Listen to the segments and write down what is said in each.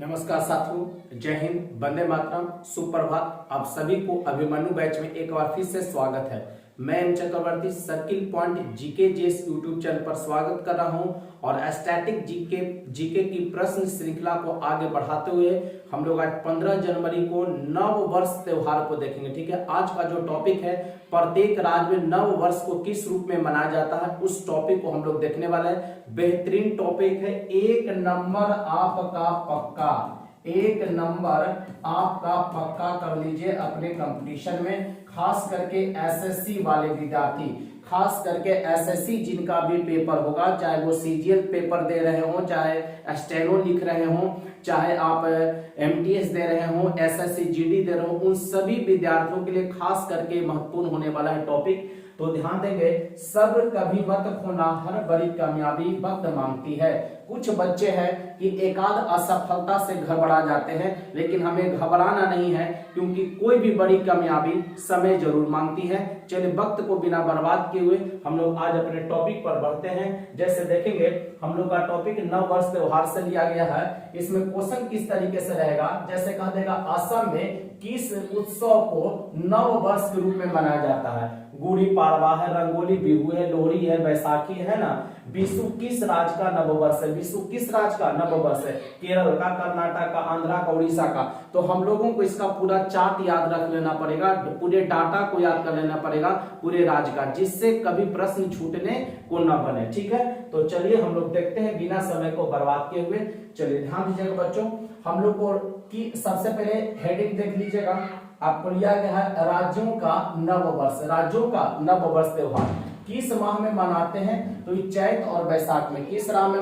नमस्कार साथियों, जय हिंद, वंदे मातरम, सुप्रभात। आप सभी को अभिमन्यु बैच में एक बार फिर से स्वागत है। मैं M Chakraborty circle point GK JS YouTube channel पर स्वागत कर रहा हूं और स्टैटिक जीके की प्रश्न श्रृंखला को आगे बढ़ाते हुए हम लोग आज 15 जनवरी को नव वर्ष त्योहार को देखेंगे। ठीक है, आज का जो टॉपिक है, प्रत्येक राज्य में नव वर्ष को किस रूप में मनाया जाता है, उस टॉपिक को हम लोग देखने वाले हैं। बेहतरीन टॉपिक है, एक नंबर आपका पक्का, एक नंबर आपका पक्का कर लीजिए अपने कंपटीशन में। खास करके एसएससी वाले विद्यार्थी, खास करके एसएससी जिनका भी पेपर होगा, चाहे वो सीजीएल पेपर दे रहे हो, चाहे स्टेनो लिख रहे हो, चाहे आप एमटीएस दे रहे हो, एसएससी जीडी दे रहे हो, उन सभी विद्यार्थियों के लिए खास करके महत्वपूर्ण होने वाला है टॉपिक। तो ध्यान देंगे, सब्र कभी मत खोना, हर बड़ी कामयाबी वक्त मांगती है। कुछ बच्चे हैं कि एकाध असफलता से घबरा जाते हैं, लेकिन हमें घबराना नहीं है, क्योंकि कोई भी बड़ी कामयाबी समय जरूर मांगती है। चलिए वक्त को बिना बर्बाद किए हुए हम लोग आज अपने टॉपिक पर बढ़ते हैं। जैसे देखेंगे, हम लोग का टॉपिक नव वर्ष त्योहार से लिया गया है। इसमें क्वेश्चन किस तरीके से रहेगा, जैसे कहा देगा असम में किस उत्सव को नव वर्ष के रूप में मनाया जाता है। गुड़ी पाड़वा है, रंगोली बिहू है, लोहड़ी है, बैसाखी है ना। विशु किस राज्य का नववर्ष है, विशु किस राज्य का नववर्ष है, केरल का, कर्नाटक का, आंध्रा का, उड़ीसा का। तो हम लोगों को इसका पूरा चार्ट याद रख लेना पड़ेगा, पूरे डाटा को याद कर लेना पड़ेगा पूरे राज्य का, जिससे कभी प्रश्न छूटने को न बने। ठीक है, तो चलिए हम लोग देखते हैं बिना समय को बर्बाद किए हुए। चलिए ध्यान दीजिएगा बच्चों, हम लोग को की सबसे पहले हेडिंग देख लीजिएगा। आपको लिया गया है राज्यों का नव वर्ष, राज्यों का नव वर्ष त्योहार किस माह में मनाते हैं, तो चैत और बैसाख में। किस माह में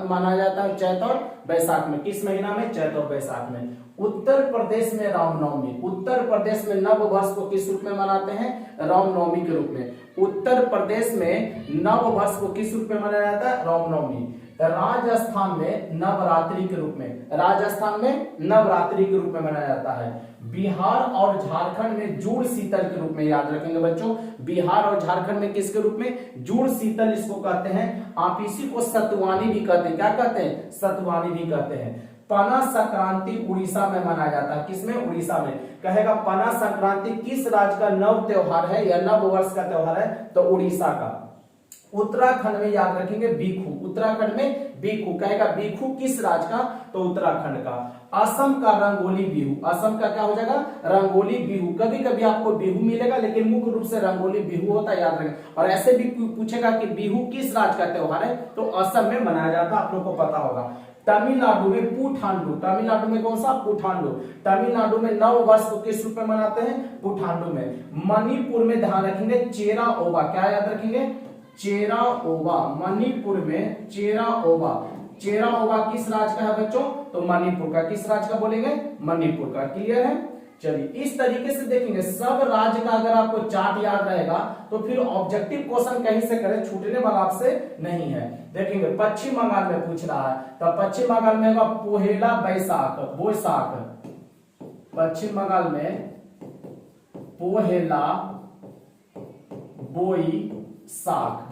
मनाया जाता है, चैत और बैसाख में। किस महीना में, चैत और बैसाख में। उत्तर प्रदेश में रामनवमी, उत्तर प्रदेश में नव वर्ष को किस रूप में मनाते हैं, रामनवमी के रूप में। उत्तर प्रदेश में नव वर्ष को किस रूप में मनाया जाता है, रामनवमी। राजस्थान में नवरात्रि के रूप में, राजस्थान में नवरात्रि के रूप में मनाया जाता है। बिहार और झारखंड में जुड़ शीतल के रूप में, याद रखेंगे बच्चों, बिहार और झारखंड में किसके रूप में, जुड़ शीतल इसको कहते हैं। आप इसी को सतुवानी भी कहते हैं, क्या कहते हैं, सतुवानी भी कहते हैं। पना संक्रांति उड़ीसा में मनाया जाता है, किसमें, उड़ीसा में। कहेगा पना संक्रांति किस राज्य का नव त्योहार है या नव वर्ष का त्योहार है, तो उड़ीसा का। उत्तराखंड में याद रखेंगे बीखू, उत्तराखंड में बीखू। कहेगा बीखू किस राज्य का, तो उत्तराखंड का। असम का रंगोली बिहू, असम का क्या हो जाएगा, रंगोली बिहू। कभी कभी आपको बिहू मिलेगा, लेकिन मुख्य रूप से रंगोली बिहू होता है, याद रखें। और ऐसे भी पूछेगा कि बिहू किस राज्य का त्योहार है, तो असम में मनाया जाता है, आप लोग को पता होगा। तमिलनाडु में पुथांडु, तमिलनाडु में कौन सा, पुथांडु। तमिलनाडु में नव वर्ष को किस रूप में मनाते हैं, पुथांडु में। मणिपुर में ध्यान रखेंगे चेरा ओबा, क्या याद रखेंगे, चेरा ओबा। मणिपुर में चेरा ओबा, चेरा ओबा किस राज्य का है बच्चों, तो मणिपुर का। किस राज्य का बोलेंगे, मणिपुर का। क्लियर है। चलिए इस तरीके से देखेंगे, सब राज्य का अगर आपको चार्ट याद रहेगा तो फिर ऑब्जेक्टिव क्वेश्चन कहीं से करें, छूटने वाला आपसे नहीं है। देखेंगे पश्चिम बंगाल में पूछ रहा है, तो पश्चिम बंगाल में होगा पोहेला बैसाख, बोईसाख। पश्चिम बंगाल में पोहेला बोईसाख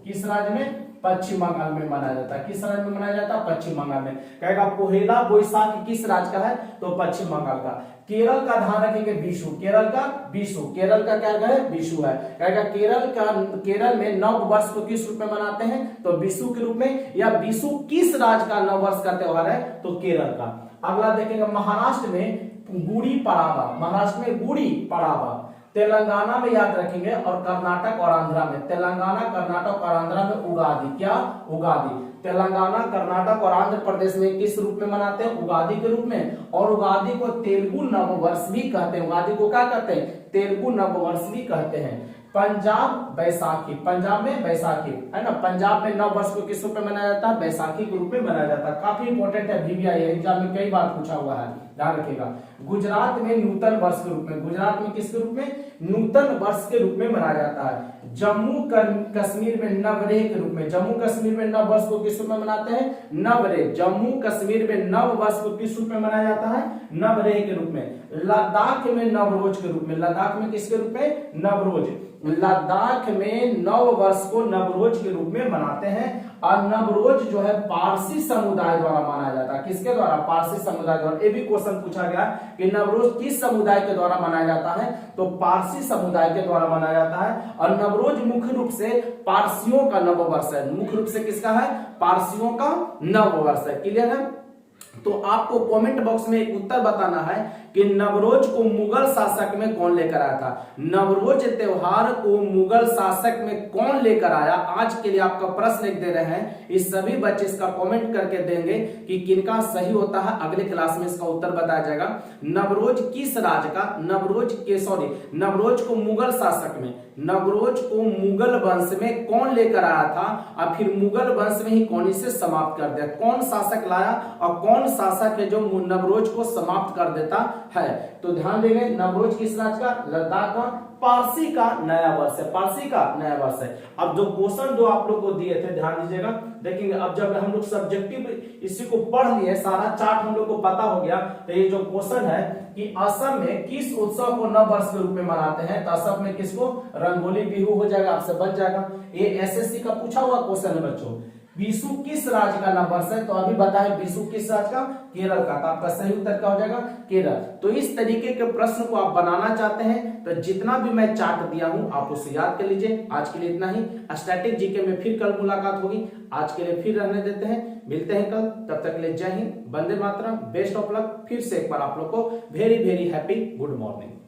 किस राज्य में, पश्चिम बंगाल में मनाया जाता है। किस राज्य में मनाया जाता है, पश्चिम बंगाल में। कहेगा पोहेला बोईसाख किस राज्य का है, तो पश्चिम बंगाल का। केरल का ध्यान रखेंगे विशु, केरल का विशु, केरल का क्या है, विशु है। कहेगा केरल में नव वर्ष को किस रूप में मनाते हैं, तो विशु के रूप में। या विशु किस राज्य का नव वर्ष का त्योहार है, तो केरल का। अगला देखेंगे महाराष्ट्र में गुड़ी पड़ावा, महाराष्ट्र में गुड़ी पड़ावा। तेलंगाना में याद रखेंगे, और कर्नाटक और आंध्रा में, तेलंगाना, कर्नाटक और आंध्रा में उगादि, क्या, उगादि। तेलंगाना, कर्नाटक और आंध्र प्रदेश में किस रूप में मनाते हैं, उगादि के रूप में। और उगादि को तेलुगु नववर्ष भी कहते हैं, उगादि को क्या कहते हैं, तेलुगु नववर्ष भी कहते हैं। पंजाब बैसाखी, पंजाब में बैसाखी है ना, पंजाब में नव वर्ष को किस रूप में मनाया जाता है, बैसाखी के रूप में मनाया जाता है। काफी इंपॉर्टेंट है, VVI एग्जाम में कई बार पूछा हुआ है, ध्यान रखिएगा। गुजरात में नूतन वर्ष के रूप में, गुजरात में किसके रूप में, नूतन वर्ष के रूप में मनाया जाता है। जम्मू कश्मीर में नवरेह के रूप में, जम्मू कश्मीर में नव वर्ष को किस रूप में मनाते हैं, नवरेह। जम्मू कश्मीर में नव वर्ष को किस रूप में मनाया जाता है, नवरेह के रूप में। लद्दाख में नवरोज के रूप में, लद्दाख में किसके रूप में, नवरोज। लद्दाख में नव वर्ष को नवरोज के रूप में मनाते हैं। और नवरोज जो है पारसी समुदाय द्वारा मनाया जाता है। किसके द्वारा? पारसी समुदाय द्वारा। ये भी क्वेश्चन पूछा गया कि नवरोज किस समुदाय के द्वारा मनाया जाता है, तो पारसी समुदाय के द्वारा मनाया जाता है। और नवरोज मुख्य रूप से पारसियों का नववर्ष है। मुख्य रूप से किसका है? पारसियों का नववर्ष है। क्लियर है? तो आपको कमेंट बॉक्स में एक उत्तर बताना है कि नवरोज को मुगल शासक में कौन लेकर आया था। नवरोज त्योहार को मुगल शासक में कौन लेकर आया? आज के लिए आपका प्रश्न लिख दे रहे हैं। इस सभी बच्चे इसका कमेंट करके देंगे कि किनका सही होता है। अगले क्लास में इसका उत्तर बताया जाएगा। नवरोज किस राज्य का? नवरोज को मुगल शासक में, नवरोज को मुगल वंश में कौन लेकर आया था और फिर मुगल वंश में ही कौन इसे समाप्त कर दिया? कौन शासक लाया और कौन शासक है जो नवरोज को समाप्त कर देता है? तो ध्यान देंगे, नवरोज किस राज्य का? लद्दाख का। पारसी का नया वर्ष है। पारसी का नया वर्ष है। अब जो क्वेश्चन जो आप लोग को दिए थे ध्यान दीजिएगा, देखेंगे। अब जब हम लोग सब्जेक्टिव इसी को पढ़ लिए, सारा चार्ट हम लोग को पता हो गया, तो ये जो क्वेश्चन है कि असम में किस उत्सव को नव वर्ष के रूप में मनाते हैं, तो असम में किसको? रंगोली बिहू हो जाएगा, आपसे बच जाएगा। ये एसएससी का पूछा हुआ क्वेश्चन है बच्चों। विशु किस राज्य का नववर्ष है? तो अभी बताएं विशु किस राज्य का? केरल का। तो आपका सही उत्तर क्या हो जाएगा? केरल। तो इस तरीके के प्रश्न को आप बनाना चाहते हैं तो जितना भी मैं चार्ट दिया हूं आप उसे याद कर लीजिए। आज के लिए इतना ही। स्टैटिक जीके में फिर कल मुलाकात होगी। आज के लिए फिर रहने देते हैं, मिलते हैं कल। तब तक के लिए जय Hind, Vande Mataram, best of luck. फिर से एक बार आप लोग को very very happy good morning.